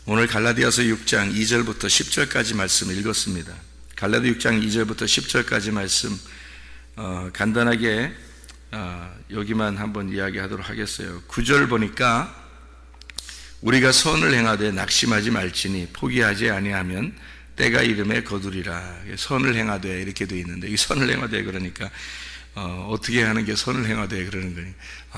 오늘 갈라디아서 6장 2절부터 10절까지 말씀 읽었습니다. 갈라디 6장 2절부터 10절까지 말씀 간단하게 여기만 한번 이야기하도록 하겠어요. 9절 보니까 우리가 선을 행하되 낙심하지 말지니 포기하지 아니하면 때가 이름에 거두리라. 선을 행하되 이렇게 되어 있는데, 이 선을 행하되 그러니까 어떻게 하는 게 선을 행하되 그러는 거니?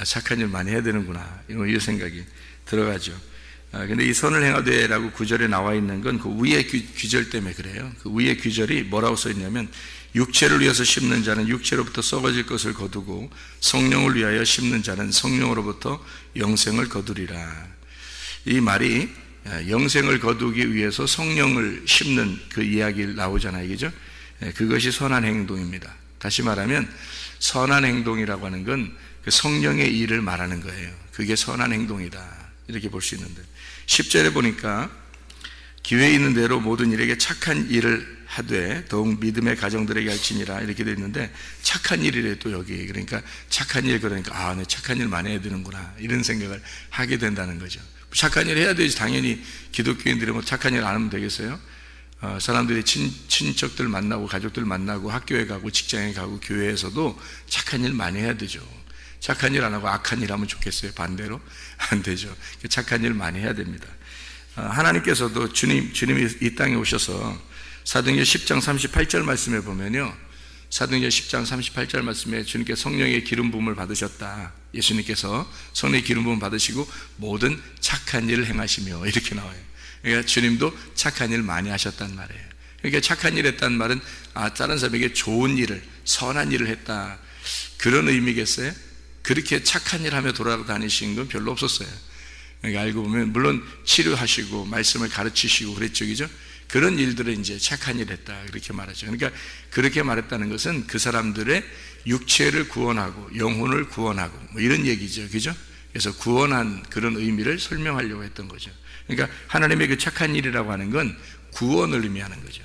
착한 일 많이 해야 되는구나, 이 생각이 들어가죠. 근데 이 선을 행하되라고 구절에 나와 있는 건 그 위의 귀절 때문에 그래요. 그 위의 귀절이 뭐라고 써 있냐면, 육체를 위해서 심는 자는 육체로부터 썩어질 것을 거두고 성령을 위하여 심는 자는 성령으로부터 영생을 거두리라. 이 말이 영생을 거두기 위해서 성령을 심는 그 이야기 나오잖아요, 그죠? 그것이 선한 행동입니다. 다시 말하면 선한 행동이라고 하는 건 그 성령의 일을 말하는 거예요. 그게 선한 행동이다, 이렇게 볼 수 있는데, 10절에 보니까 기회에 있는 대로 모든 일에게 착한 일을 하되 더욱 믿음의 가정들에게 할지니라, 이렇게 되어 있는데, 착한 일이래 또 여기. 그러니까 착한 일, 그러니까 내 착한 일 많이 해야 되는구나, 이런 생각을 하게 된다는 거죠. 착한 일 해야 되지. 당연히 기독교인들이 뭐 착한 일 안 하면 되겠어요? 사람들이 친척들 만나고 가족들 만나고 학교에 가고 직장에 가고 교회에서도 착한 일 많이 해야 되죠. 착한 일 안 하고 악한 일 하면 좋겠어요? 반대로? 안 되죠. 착한 일 많이 해야 됩니다. 하나님께서도 주님이 이 땅에 오셔서 사도행전 10장 38절 말씀에 보면요, 사도행전 10장 38절 말씀에 주님께 성령의 기름 부음을 받으셨다. 예수님께서 성령의 기름 부음 받으시고 모든 착한 일을 행하시며, 이렇게 나와요. 그러니까 주님도 착한 일 많이 하셨단 말이에요. 그러니까 착한 일 했다는 말은 다른 사람에게 좋은 일을, 선한 일을 했다, 그런 의미겠어요? 그렇게 착한 일 하며 돌아다니신 건 별로 없었어요. 그러니까 알고 보면 물론 치료하시고 말씀을 가르치시고 그랬죠, 그죠? 그런 일들은 이제 착한 일 했다, 그렇게 말하죠. 그러니까 그렇게 말했다는 것은 그 사람들의 육체를 구원하고 영혼을 구원하고 뭐 이런 얘기죠, 그죠? 그래서 구원한 그런 의미를 설명하려고 했던 거죠. 그러니까 하나님의 그 착한 일이라고 하는 건 구원을 의미하는 거죠.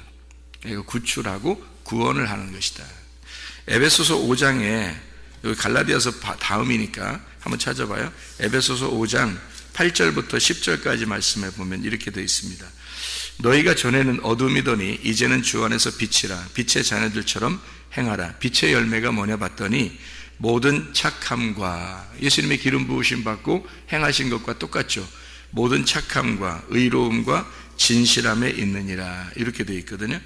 그러니까 구출하고 구원을 하는 것이다. 에베소서 5장에, 여기 갈라디아서 다음이니까 한번 찾아봐요. 에베소서 5장 8절부터 10절까지 말씀해 보면 이렇게 되어 있습니다. 너희가 전에는 어둠이더니 이제는 주 안에서 빛이라. 빛의 자녀들처럼 행하라. 빛의 열매가 뭐냐 봤더니 모든 착함과, 예수님의 기름 부으심 받고 행하신 것과 똑같죠. 모든 착함과 의로움과 진실함에 있느니라, 이렇게 되어 있거든요.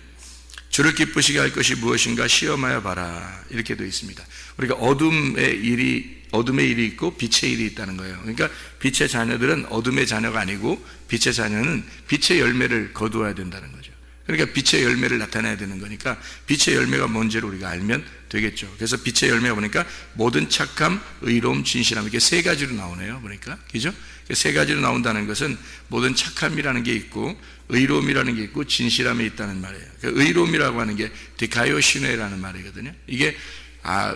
주를 기쁘시게 할 것이 무엇인가 시험하여 봐라, 이렇게 되어 있습니다. 우리가 어둠의 일이 있고 빛의 일이 있다는 거예요. 그러니까 빛의 자녀들은 어둠의 자녀가 아니고 빛의 자녀는 빛의 열매를 거두어야 된다는 거죠. 그러니까 빛의 열매를 나타내야 되는 거니까 빛의 열매가 뭔지를 우리가 알면 되겠죠. 그래서 빛의 열매 보니까 모든 착함, 의로움, 진실함, 이렇게 세 가지로 나오네요. 보니까, 그죠? 세 가지로 나온다는 것은 모든 착함이라는 게 있고 의로움이라는 게 있고 진실함이 있다는 말이에요. 그러니까 의로움이라고 하는 게 디카이오시네라는 말이거든요. 이게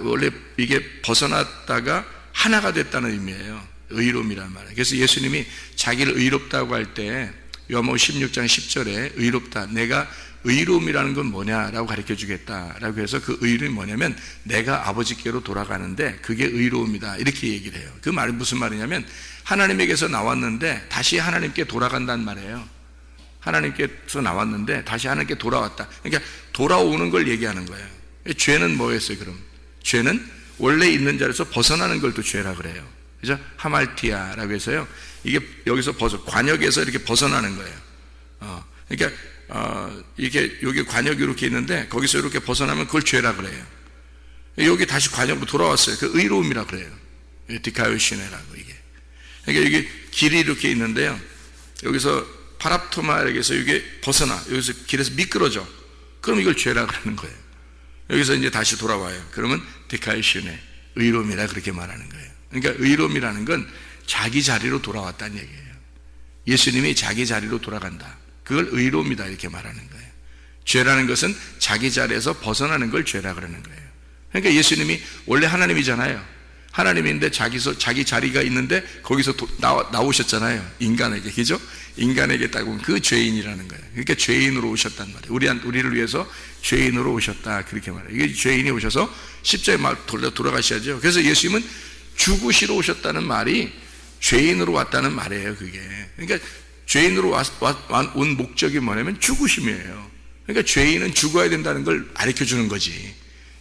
원래 이게 벗어났다가 하나가 됐다는 의미예요. 의로움이라는 말이에요. 그래서 예수님이 자기를 의롭다고 할 때 요한복음 16장 10절에 의롭다, 내가 의로움이라는 건 뭐냐라고 가르쳐 주겠다라고 해서 그 의로움이 뭐냐면 내가 아버지께로 돌아가는데 그게 의로움이다, 이렇게 얘기를 해요. 그 말이 무슨 말이냐면 하나님에게서 나왔는데 다시 하나님께 돌아간다는 말이에요. 하나님께서 나왔는데 다시 하나님께 돌아왔다. 그러니까 돌아오는 걸 얘기하는 거예요. 죄는 뭐였어요, 그럼? 죄는 원래 있는 자리에서 벗어나는 걸 또 죄라 그래요. 그죠? 하말티아라고 해서요, 이게 여기서 관역에서 이렇게 벗어나는 거예요. 그러니까 이게 여기 관역이 이렇게 있는데 거기서 이렇게 벗어나면 그걸 죄라 그래요. 여기 다시 관역으로 돌아왔어요. 그 의로움이라 그래요. 디카요시네라고. 이게 그러니까 여기 길이 이렇게 있는데요, 여기서 파랍토마에게서 이게 벗어나, 여기서 길에서 미끄러져. 그럼 이걸 죄라 그러는 거예요. 여기서 이제 다시 돌아와요. 그러면 디카요시네, 의로움이라 그렇게 말하는 거예요. 그러니까 의로움이라는 건 자기 자리로 돌아왔다는 얘기예요. 예수님이 자기 자리로 돌아간다, 그걸 의로움이다, 이렇게 말하는 거예요. 죄라는 것은 자기 자리에서 벗어나는 걸 죄라 그러는 거예요. 그러니까 예수님이 원래 하나님이잖아요. 하나님인데 자기 자리가 있는데 거기서 나오셨잖아요. 인간에게, 그죠? 인간에게 딱 보면 그 죄인이라는 거예요. 그러니까 죄인으로 오셨단 말이에요. 우리를 위해서 죄인으로 오셨다, 그렇게 말해요. 이게 죄인이 오셔서 십자가에 막 돌아가셔야죠. 그래서 예수님은 죽으시러 오셨다는 말이 죄인으로 왔다는 말이에요, 그게. 그러니까 죄인으로 온 목적이 뭐냐면 죽으심이에요. 그러니까 죄인은 죽어야 된다는 걸 가르쳐 주는 거지.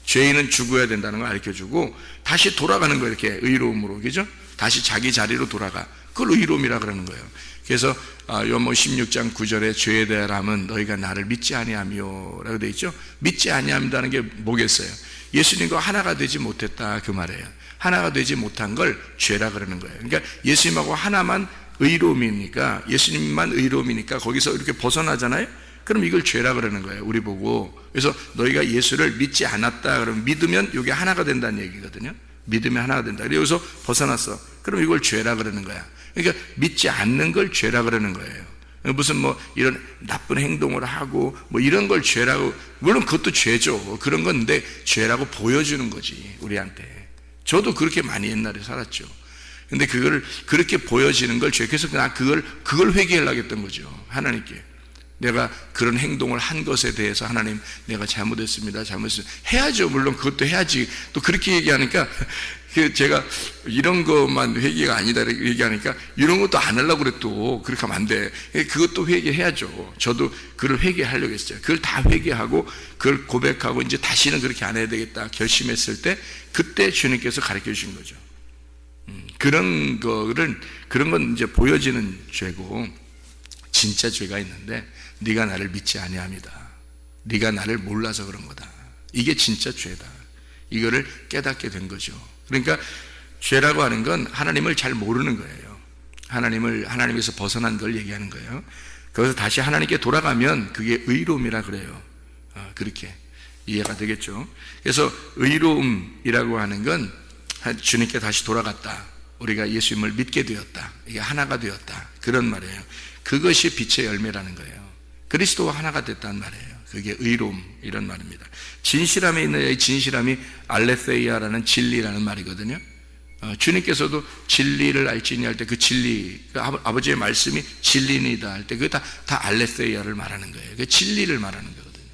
죄인은 죽어야 된다는 걸 가르쳐 주고 다시 돌아가는 거예요. 이렇게 의로움으로, 그죠? 다시 자기 자리로 돌아가. 그걸 의로움이라 그러는 거예요. 그래서 요한복음 16장 9절에 죄에 대하여는 너희가 나를 믿지 아니하며 라고 되어 있죠. 믿지 아니한다는 게 뭐겠어요? 예수님과 하나가 되지 못했다, 그 말이에요. 하나가 되지 못한 걸 죄라 그러는 거예요. 그러니까 예수님하고 하나만 의로움이니까, 예수님만 의로움이니까 거기서 이렇게 벗어나잖아요. 그럼 이걸 죄라 그러는 거예요, 우리 보고. 그래서 너희가 예수를 믿지 않았다 그러면, 믿으면 이게 하나가 된다는 얘기거든요. 믿으면 하나가 된다. 여기서 벗어났어. 그럼 이걸 죄라 그러는 거야. 그러니까 믿지 않는 걸 죄라 그러는 거예요. 무슨 뭐 이런 나쁜 행동을 하고 뭐 이런 걸 죄라고, 물론 그것도 죄죠. 그런 건데 죄라고 보여주는 거지, 우리한테. 저도 그렇게 많이 옛날에 살았죠. 근데 그거를 그렇게 보여지는 걸 죄. 그래서 그걸 회개하려고 했던 거죠, 하나님께. 내가 그런 행동을 한 것에 대해서 하나님, 내가 잘못했습니다. 해야죠. 물론 그것도 해야지. 또 그렇게 얘기하니까 제가 이런 것만 회개가 아니다 이렇게 얘기하니까 이런 것도 안 하려고 그래. 또 그렇게 하면 안 돼. 그것도 회개해야죠. 저도 그걸 회개하려고 했어요. 그걸 다 회개하고 그걸 고백하고 이제 다시는 그렇게 안 해야 되겠다 결심했을 때, 그때 주님께서 가르쳐 주신 거죠. 그런 건 이제 보여지는 죄고, 진짜 죄가 있는데 네가 나를 믿지 아니함이다. 네가 나를 몰라서 그런 거다. 이게 진짜 죄다. 이거를 깨닫게 된 거죠. 그러니까 죄라고 하는 건 하나님을 잘 모르는 거예요. 하나님에서 벗어난 걸 얘기하는 거예요. 거기서 다시 하나님께 돌아가면 그게 의로움이라 그래요. 그렇게 이해가 되겠죠. 그래서 의로움이라고 하는 건 주님께 다시 돌아갔다, 우리가 예수님을 믿게 되었다, 이게 하나가 되었다, 그런 말이에요. 그것이 빛의 열매라는 거예요. 그리스도와 하나가 됐다는 말이에요. 그게 의로움, 이런 말입니다. 진실함에 있는 이 진실함이 알레세이아라는 진리라는 말이거든요. 주님께서도 진리를 알지니 할 때 그 진리, 아버지의 말씀이 진리니다 할 때 그게 다 알레세이아를 말하는 거예요. 그 진리를 말하는 거거든요.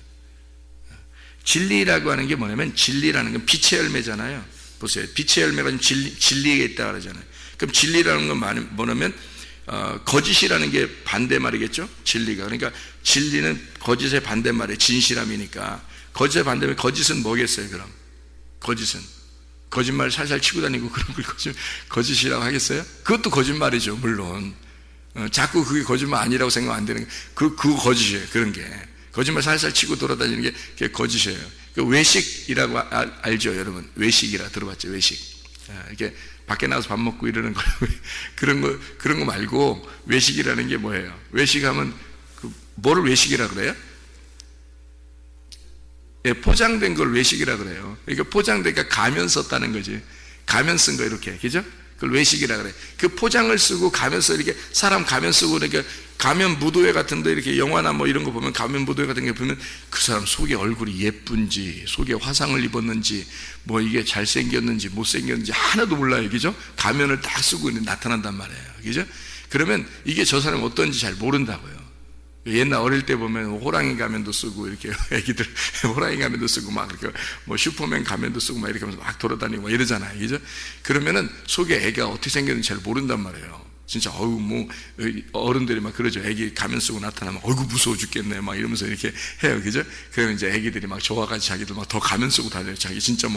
진리라고 하는 게 뭐냐면, 진리라는 건 빛의 열매잖아요. 보세요. 빛의 열매가 진리에 있다 그러잖아요. 그럼 진리라는 건 뭐냐면 거짓이라는 게 반대말이겠죠? 진리가. 그러니까 진리는 거짓의 반대말이에요. 진실함이니까. 거짓의 반대말, 거짓은 뭐겠어요, 그럼? 거짓은 거짓말 살살 치고 다니고 그런 걸 거짓이라고 하겠어요? 그것도 거짓말이죠, 물론. 자꾸 그게 거짓말 아니라고 생각하면 안 되는 게, 그거 거짓이에요. 그런 게 거짓말 살살 치고 돌아다니는 게 그게 거짓이에요. 그 외식이라고 알죠, 여러분? 외식이라 들어봤죠? 외식. 이렇게 밖에 나가서 밥 먹고 이러는 거, 그런 거 말고, 외식이라는 게 뭐예요? 외식하면 뭐를 외식이라 그래요? 예, 포장된 걸 외식이라 그래요. 그러니까 포장되니까 가면 썼다는 거지. 가면 쓴 거 이렇게, 그죠? 그걸 외식이라 그래. 그 포장을 쓰고 가면 써, 이렇게 사람 가면 쓰고, 그러니까 가면 무도회 같은데 이렇게 영화나 뭐 이런 거 보면, 가면 무도회 같은 게 보면 그 사람 속에 얼굴이 예쁜지, 속에 화상을 입었는지, 뭐 이게 잘생겼는지 못생겼는지 하나도 몰라요, 그죠? 가면을 딱 쓰고 나타난단 말이에요, 그죠? 그러면 이게 저 사람이 어떤지 잘 모른다고요. 옛날 어릴 때 보면 호랑이 가면도 쓰고, 이렇게 애기들 호랑이 가면도 쓰고 막 이렇게 뭐 슈퍼맨 가면도 쓰고 막 이렇게 하면서 막 돌아다니고 막 이러잖아요, 그죠? 그러면은 속에 애가 어떻게 생겼는지 잘 모른단 말이에요. 진짜 뭐 어른들이 막 그러죠. 애기 가면 쓰고 나타나면 어이구 무서워 죽겠네 막 이러면서 이렇게 해요, 그죠? 그러면 이제 애기들이 막 좋아가지고 자기들 막 더 가면 쓰고 다녀요. 자기 진짜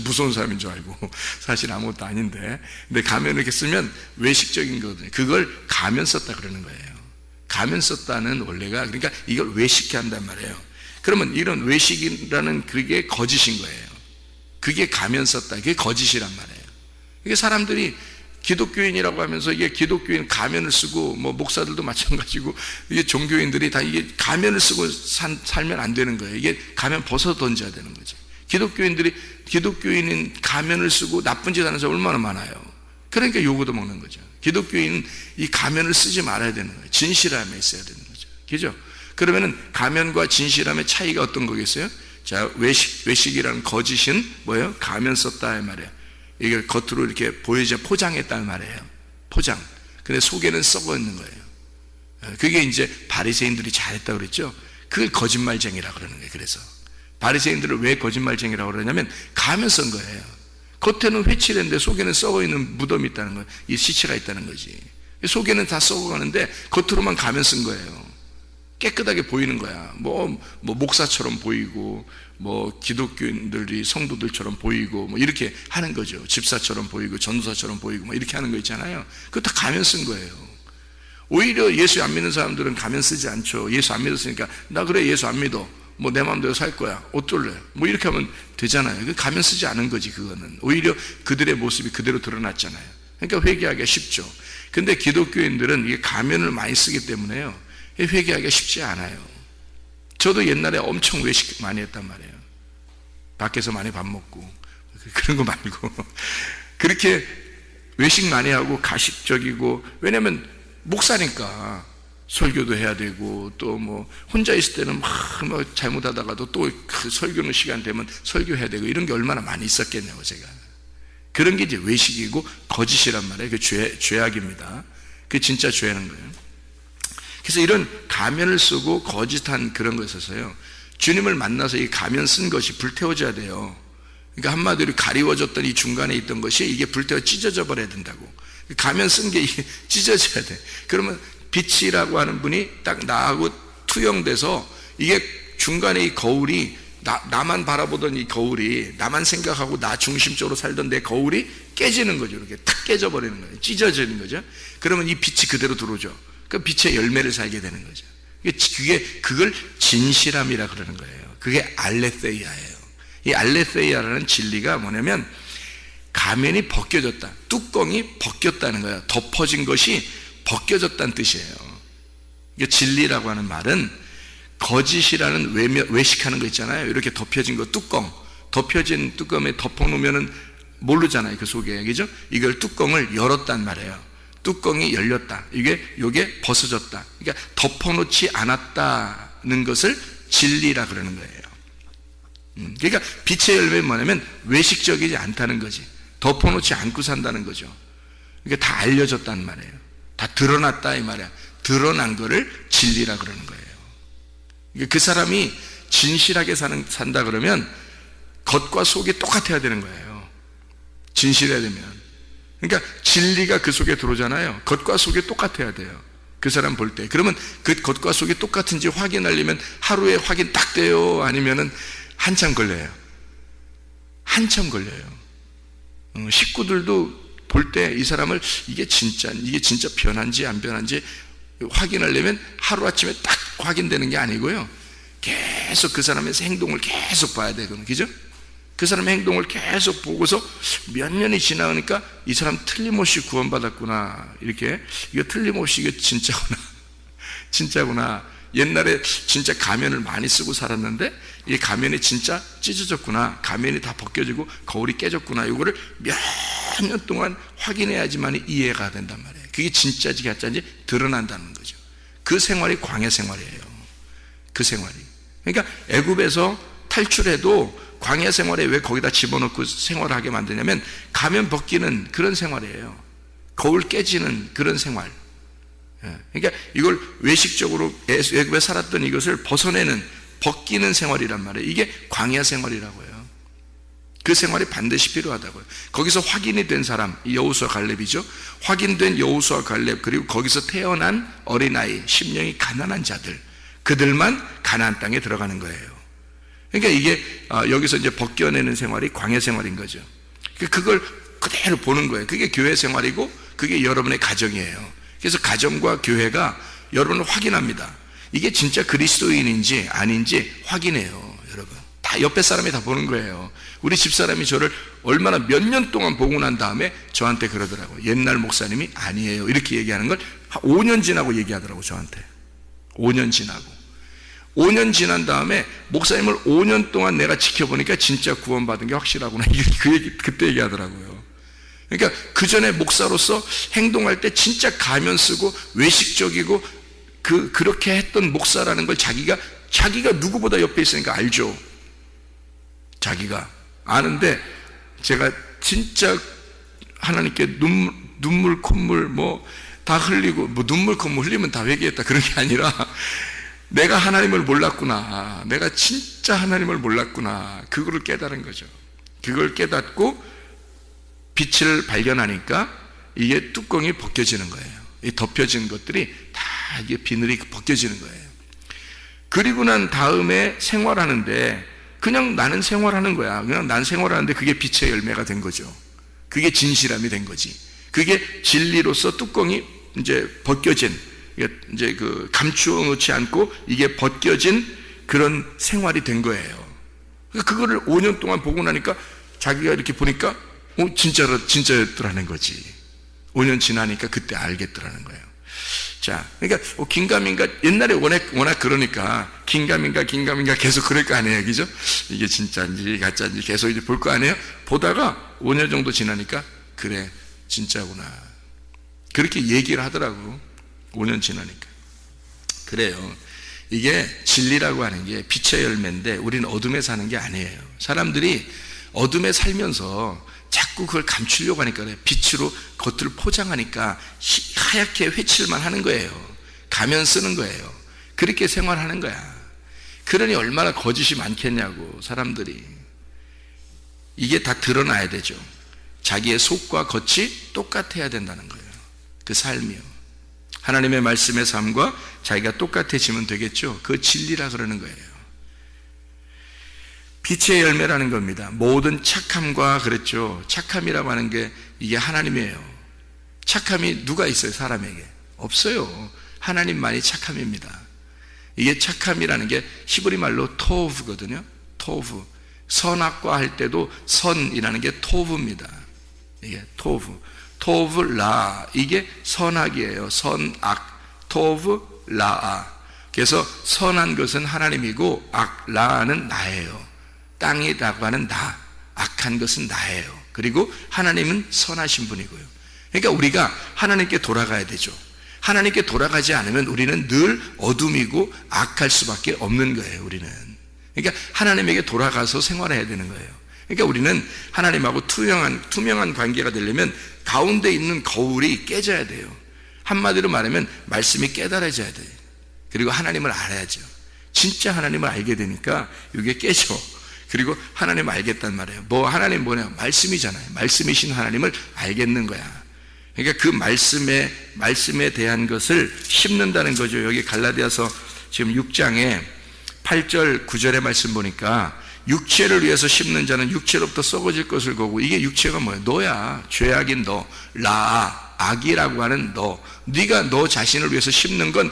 무서운 사람인 줄 알고 사실 아무것도 아닌데. 근데 가면 이렇게 쓰면 외식적인 거거든요. 그걸 가면 썼다 그러는 거예요. 가면 썼다는 원래가, 그러니까 이걸 외식케 한단 말이에요. 그러면 이런 외식이라는 그게 거짓인 거예요. 그게 가면 썼다, 그게 거짓이란 말이에요. 이게 사람들이 기독교인이라고 하면서, 이게 기독교인 가면을 쓰고, 뭐 목사들도 마찬가지고, 이게 종교인들이 다 이게 가면을 쓰고 살면 안 되는 거예요. 이게 가면 벗어 던져야 되는 거지. 기독교인인 가면을 쓰고 나쁜 짓 하는 사람 얼마나 많아요. 그러니까 요구도 먹는 거죠. 기독교인은 이 가면을 쓰지 말아야 되는 거예요. 진실함에 있어야 되는 거죠, 그죠? 그러면은 가면과 진실함의 차이가 어떤 거겠어요? 자, 외식이라는 거짓은 뭐예요? 가면 썼다 이 말이에요. 이게 겉으로 이렇게 보이지 포장했다는 말이에요. 포장. 근데 속에는 썩어 있는 거예요. 그게 이제 바리새인들이 잘했다고 그랬죠. 그걸 거짓말쟁이라고 그러는 거예요. 그래서 바리새인들을 왜 거짓말쟁이라고 그러냐면 가면 쓴 거예요. 겉에는 회칠했는데 속에는 썩어 있는 무덤이 있다는 거예요. 이 시체가 있다는 거지. 속에는 다 썩어가는데 겉으로만 가면 쓴 거예요. 깨끗하게 보이는 거야. 뭐 목사처럼 보이고, 뭐 기독교인들이 성도들처럼 보이고, 뭐 이렇게 하는 거죠. 집사처럼 보이고, 전도사처럼 보이고, 뭐 이렇게 하는 거 있잖아요. 그거 다 가면 쓴 거예요. 오히려 예수 안 믿는 사람들은 가면 쓰지 않죠. 예수 안 믿었으니까, 나 그래, 예수 안 믿어. 뭐 내 마음대로 살 거야. 어떨래? 뭐 이렇게 하면 되잖아요. 그 가면 쓰지 않은 거지, 그거는. 오히려 그들의 모습이 그대로 드러났잖아요. 그러니까 회개하기가 쉽죠. 근데 기독교인들은 이게 가면을 많이 쓰기 때문에요, 회개하기가 쉽지 않아요. 저도 옛날에 엄청 외식 많이 했단 말이에요. 밖에서 많이 밥 먹고 그런 거 말고 그렇게 외식 많이 하고 가식적이고, 왜냐면 목사니까 설교도 해야 되고, 또 뭐 혼자 있을 때는 막 잘못하다가도 또 그 설교는 시간 되면 설교해야 되고, 이런 게 얼마나 많이 있었겠냐고. 제가 그런 게 이제 외식이고 거짓이란 말이에요. 그 죄악입니다. 그게 진짜 죄라는 거예요. 그래서 이런 가면을 쓰고 거짓한 그런 것에 있어서요, 주님을 만나서 이 가면 쓴 것이 불태워져야 돼요. 그러니까 한마디로 가리워졌던 이 중간에 있던 것이 이게 불태워 찢어져 버려야 된다고. 가면 쓴 게 이게 찢어져야 돼. 그러면 빛이라고 하는 분이 딱 나하고 투영돼서, 이게 중간에 이 거울이 나만 바라보던 이 거울이, 나만 생각하고 나 중심적으로 살던 내 거울이 깨지는 거죠. 이렇게 탁 깨져버리는 거예요. 찢어지는 거죠. 그러면 이 빛이 그대로 들어오죠. 그 빛의 열매를 살게 되는 거죠. 그걸 진실함이라 그러는 거예요. 그게 알레세이아예요. 이 알레세이아라는 진리가 뭐냐면, 가면이 벗겨졌다, 뚜껑이 벗겼다는 거예요. 덮어진 것이 벗겨졌다는 뜻이에요. 이게 진리라고 하는 말은, 거짓이라는 외식하는 거 있잖아요. 이렇게 덮여진 거, 덮여진 뚜껑에 덮어놓으면 모르잖아요, 그 속에. 그죠? 이걸 뚜껑을 열었단 말이에요. 뚜껑이 열렸다, 이게 벗어졌다. 그러니까 덮어놓지 않았다는 것을 진리라 그러는 거예요. 그러니까 빛의 열매는 뭐냐면 외식적이지 않다는 거지. 덮어놓지 않고 산다는 거죠. 그러니까 다 알려졌단 말이에요. 다 드러났다 이 말이야. 드러난 거를 진리라 그러는 거예요. 그러니까 그 사람이 진실하게 산다 그러면 겉과 속이 똑같아야 되는 거예요. 진실해야 되면. 그러니까 진리가 그 속에 들어오잖아요. 겉과 속이 똑같아야 돼요. 그 사람 볼 때. 그러면 그 겉과 속이 똑같은지 확인하려면 하루에 확인 딱 돼요? 아니면은 한참 걸려요? 한참 걸려요. 식구들도 볼 때 이 사람을 이게 진짜 변한지 안 변한지 확인하려면 하루아침에 딱 확인되는 게 아니고요, 계속 그 사람의 행동을 계속 봐야 되거든요. 그죠? 그 사람의 행동을 계속 보고서 몇 년이 지나니까 이 사람 틀림없이 구원받았구나, 이렇게, 이거 틀림없이 이거 진짜구나. 옛날에 진짜 가면을 많이 쓰고 살았는데 이 가면이 진짜 찢어졌구나, 가면이 다 벗겨지고 거울이 깨졌구나, 이거를 몇 년 동안 확인해야지만 이해가 된단 말이에요. 그게 진짜지 가짜인지 드러난다는 거죠. 그 생활이 광야 생활이에요. 그 생활이. 그러니까 애굽에서 탈출해도 광야 생활에 왜 거기다 집어넣고 생활하게 만드냐면, 가면 벗기는 그런 생활이에요. 거울 깨지는 그런 생활. 그러니까 이걸 외식적으로 애굽에 살았던 이것을 벗기는 생활이란 말이에요. 이게 광야 생활이라고요. 그 생활이 반드시 필요하다고요. 거기서 확인이 된 사람, 여호수아 갈렙이죠. 확인된 여호수아 갈렙, 그리고 거기서 태어난 어린아이, 심령이 가난한 자들, 그들만 가나안 땅에 들어가는 거예요. 그러니까 이게 여기서 이제 벗겨내는 생활이 광야 생활인 거죠. 그걸 그대로 보는 거예요. 그게 교회 생활이고 그게 여러분의 가정이에요. 그래서 가정과 교회가 여러분을 확인합니다. 이게 진짜 그리스도인인지 아닌지 확인해요. 여러분 다 옆에 사람이 다 보는 거예요. 우리 집사람이 저를 얼마나 몇 년 동안 보고 난 다음에 저한테 그러더라고요. 옛날 목사님이 아니에요, 이렇게 얘기하는 걸 5년 지나고 얘기하더라고요. 저한테 5년 지나고, 5년 지난 다음에 목사님을 5년 동안 내가 지켜보니까 진짜 구원받은 게 확실하구나, 그 얘기 그때 얘기하더라고요. 그러니까 그 전에 목사로서 행동할 때 진짜 가면 쓰고 외식적이고 그렇게 했던 목사라는 걸 자기가 누구보다 옆에 있으니까 알죠. 자기가 아는데, 제가 진짜 하나님께 눈물 콧물 뭐 다 흘리고, 뭐 눈물 콧물 흘리면 다 회개했다 그런 게 아니라, 내가 하나님을 몰랐구나, 내가 진짜 하나님을 몰랐구나, 그거를 깨달은 거죠. 그걸 깨닫고 빛을 발견하니까 이게 뚜껑이 벗겨지는 거예요. 이 덮여진 것들이 다 이게 비늘이 벗겨지는 거예요. 그리고 난 다음에 생활하는데 그냥 나는 생활하는 거야. 그냥 난 생활하는데 그게 빛의 열매가 된 거죠. 그게 진실함이 된 거지. 그게 진리로서 뚜껑이 이제 벗겨진, 이제 그 감추어 놓지 않고 이게 벗겨진 그런 생활이 된 거예요. 그거를 5년 동안 보고 나니까 자기가 이렇게 보니까 진짜였더라는 거지. 5년 지나니까 그때 알겠더라는 거예요. 자, 그러니까 긴가민가 옛날에 워낙 그러니까 긴가민가 계속 그럴 거 아니에요, 그죠? 이게 진짜인지 가짜인지 계속 이제 볼 거 아니에요? 보다가 5년 정도 지나니까 그래, 진짜구나. 그렇게 얘기를 하더라고. 5년 지나니까. 그래요. 이게 진리라고 하는 게 빛의 열매인데 우리는 어둠에 사는 게 아니에요. 사람들이 어둠에 살면서 자꾸 그걸 감추려고 하니까 그래. 빛으로 겉을 포장하니까 하얗게 회칠만 하는 거예요. 가면 쓰는 거예요. 그렇게 생활하는 거야. 그러니 얼마나 거짓이 많겠냐고, 사람들이. 이게 다 드러나야 되죠. 자기의 속과 겉이 똑같아야 된다는 거예요. 그 삶이요. 하나님의 말씀의 삶과 자기가 똑같아지면 되겠죠. 그 진리라 그러는 거예요. 빛의 열매라는 겁니다. 모든 착함과, 그랬죠. 착함이라고 하는 게 이게 하나님이에요. 착함이 누가 있어요, 사람에게? 없어요. 하나님만이 착함입니다. 이게 착함이라는 게 히브리 말로 토브거든요. 토브. 선악과 할 때도 선이라는 게 토브입니다. 이게 토브. 토브 라, 이게 선악이에요. 선악. 토브 라아. 그래서 선한 것은 하나님이고 라는 나예요. 땅이라고 하는 나, 악한 것은 나예요. 그리고 하나님은 선하신 분이고요. 그러니까 우리가 하나님께 돌아가야 되죠. 하나님께 돌아가지 않으면 우리는 늘 어둠이고 악할 수밖에 없는 거예요, 우리는. 그러니까 하나님에게 돌아가서 생활해야 되는 거예요. 그러니까 우리는 하나님하고 투명한 관계가 되려면 가운데 있는 거울이 깨져야 돼요. 한마디로 말하면 말씀이 깨달아져야 돼요. 그리고 하나님을 알아야죠. 진짜 하나님을 알게 되니까 이게 깨져. 그리고 하나님을 알겠단 말이에요. 하나님 뭐냐? 말씀이잖아요. 말씀이신 하나님을 알겠는 거야. 그러니까 그 말씀에 대한 것을 심는다는 거죠. 여기 갈라디아서 지금 6장에 8절 9절의 말씀 보니까 육체를 위해서 심는 자는 육체로부터 썩어질 것을 거고, 이게 육체가 뭐예요? 너야. 죄악인 너, 라아, 악이라고 하는 너. 네가 너 자신을 위해서 심는 건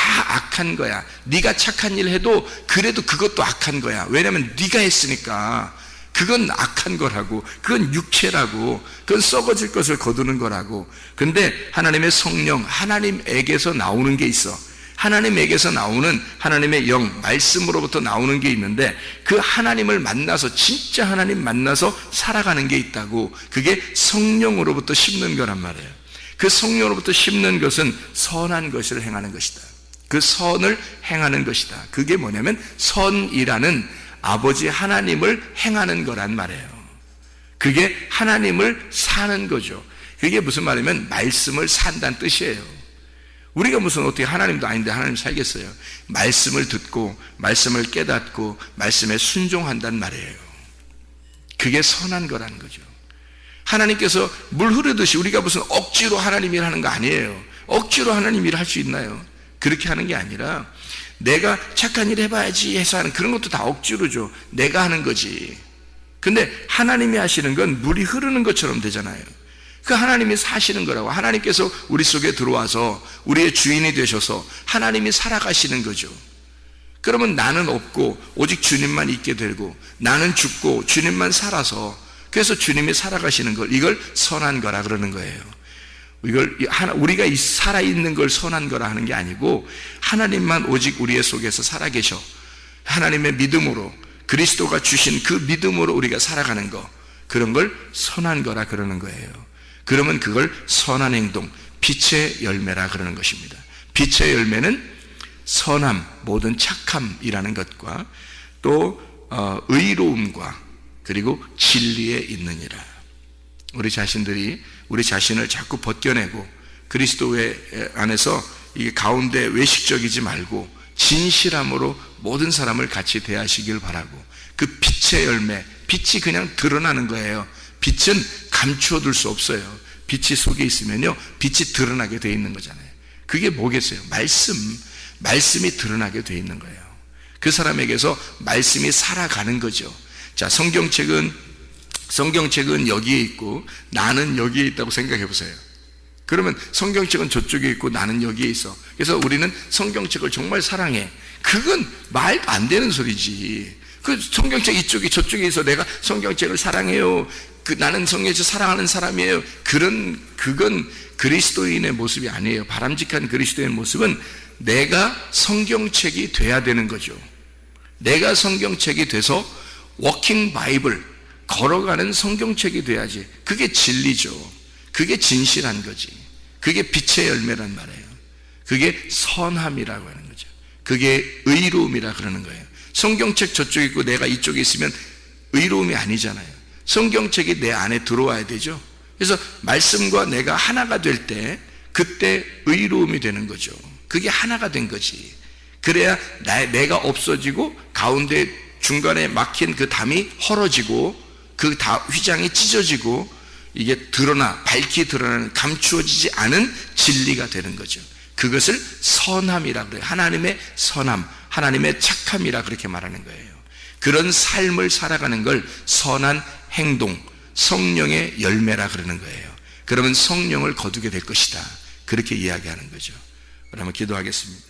다 악한 거야. 네가 착한 일 해도 그래도 그것도 악한 거야. 왜냐하면 네가 했으니까. 그건 악한 거라고. 그건 육체라고. 그건 썩어질 것을 거두는 거라고. 근데 하나님의 성령, 하나님에게서 나오는 게 있어. 하나님에게서 나오는 하나님의 영, 말씀으로부터 나오는 게 있는데, 그 하나님을 만나서, 진짜 하나님 만나서 살아가는 게 있다고. 그게 성령으로부터 심는 거란 말이에요. 그 성령으로부터 심는 것은 선한 것을 행하는 것이다. 그 선을 행하는 것이다. 그게 뭐냐면 선이라는 아버지 하나님을 행하는 거란 말이에요. 그게 하나님을 사는 거죠. 그게 무슨 말이냐면 말씀을 산다는 뜻이에요. 우리가 무슨 어떻게 하나님도 아닌데 하나님 살겠어요? 말씀을 듣고 말씀을 깨닫고 말씀에 순종한단 말이에요. 그게 선한 거라는 거죠. 하나님께서 물 흐르듯이 우리가 무슨 억지로 하나님 일 하는 거 아니에요. 억지로 하나님 일을 할 수 있나요? 그렇게 하는 게 아니라 내가 착한 일 해봐야지 해서 하는 그런 것도 다 억지로죠. 내가 하는 거지. 근데 하나님이 하시는 건 물이 흐르는 것처럼 되잖아요. 그 하나님이 사시는 거라고. 하나님께서 우리 속에 들어와서 우리의 주인이 되셔서 하나님이 살아가시는 거죠. 그러면 나는 없고 오직 주님만 있게 되고, 나는 죽고 주님만 살아서, 그래서 주님이 살아가시는 걸, 이걸 선한 거라 그러는 거예요. 이걸 우리가 살아있는 걸 선한 거라 하는 게 아니고, 하나님만 오직 우리의 속에서 살아계셔. 하나님의 믿음으로, 그리스도가 주신 그 믿음으로 우리가 살아가는 거, 그런 걸 선한 거라 그러는 거예요. 그러면 그걸 선한 행동, 빛의 열매라 그러는 것입니다. 빛의 열매는 선함, 모든 착함이라는 것과 또 의로움과 그리고 진리에 있느니라. 우리 자신들이 우리 자신을 자꾸 벗겨내고 그리스도의 안에서 이게 가운데 외식적이지 말고 진실함으로 모든 사람을 같이 대하시길 바라고, 그 빛의 열매, 빛이 그냥 드러나는 거예요. 빛은 감추어둘 수 없어요. 빛이 속에 있으면요, 빛이 드러나게 되어 있는 거잖아요. 그게 뭐겠어요? 말씀이 드러나게 되어 있는 거예요. 그 사람에게서 말씀이 살아가는 거죠. 자, 성경책은 여기에 있고 나는 여기에 있다고 생각해 보세요. 그러면 성경책은 저쪽에 있고 나는 여기에 있어. 그래서 우리는 성경책을 정말 사랑해. 그건 말도 안 되는 소리지. 그 성경책 이쪽에 저쪽에 있어. 내가 성경책을 사랑해요. 나는 성경책을 사랑하는 사람이에요. 그건 그리스도인의 모습이 아니에요. 바람직한 그리스도인의 모습은 내가 성경책이 돼야 되는 거죠. 내가 성경책이 돼서 워킹 바이블, 걸어가는 성경책이 돼야지. 그게 진리죠. 그게 진실한 거지. 그게 빛의 열매란 말이에요. 그게 선함이라고 하는 거죠. 그게 의로움이라 그러는 거예요. 성경책 저쪽에 있고 내가 이쪽에 있으면 의로움이 아니잖아요. 성경책이 내 안에 들어와야 되죠. 그래서 말씀과 내가 하나가 될 때 그때 의로움이 되는 거죠. 그게 하나가 된 거지. 그래야 내가 없어지고 가운데 중간에 막힌 그 담이 헐어지고 그 휘장이 찢어지고 이게 밝히 드러나는, 감추어지지 않은 진리가 되는 거죠. 그것을 선함이라 그래요. 하나님의 선함, 하나님의 착함이라 그렇게 말하는 거예요. 그런 삶을 살아가는 걸 선한 행동, 성령의 열매라 그러는 거예요. 그러면 성령을 거두게 될 것이다. 그렇게 이야기하는 거죠. 그러면 기도하겠습니다.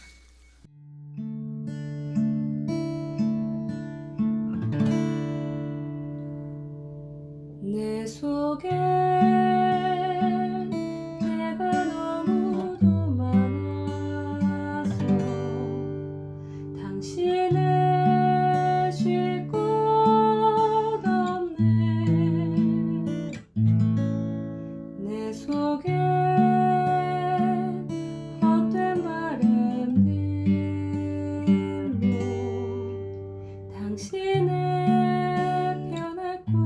내 속에 내가 너무도 많아서 당신을 쉴 곳 없네. 내 속에 헛된 바램들로 당신을 변할 곳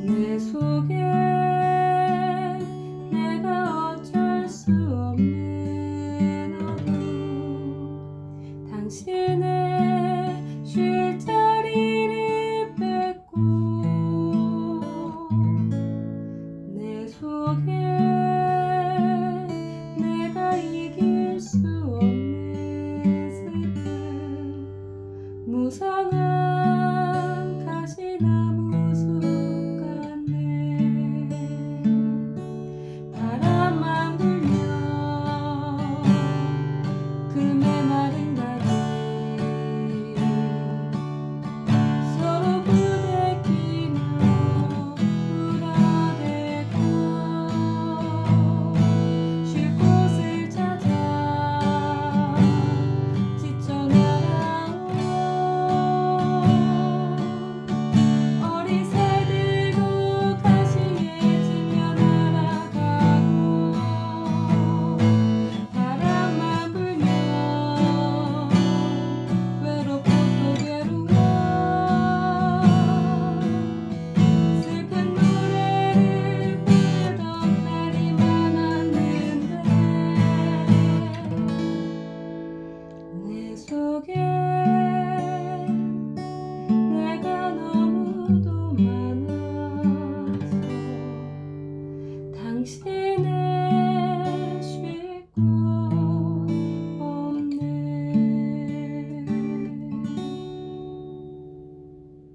내 속에 내가 어쩔 수 없는 어둠 당신의 쉴 자리를 뺏고 내 속에 내가 이길 수 없는 슬픔 무성한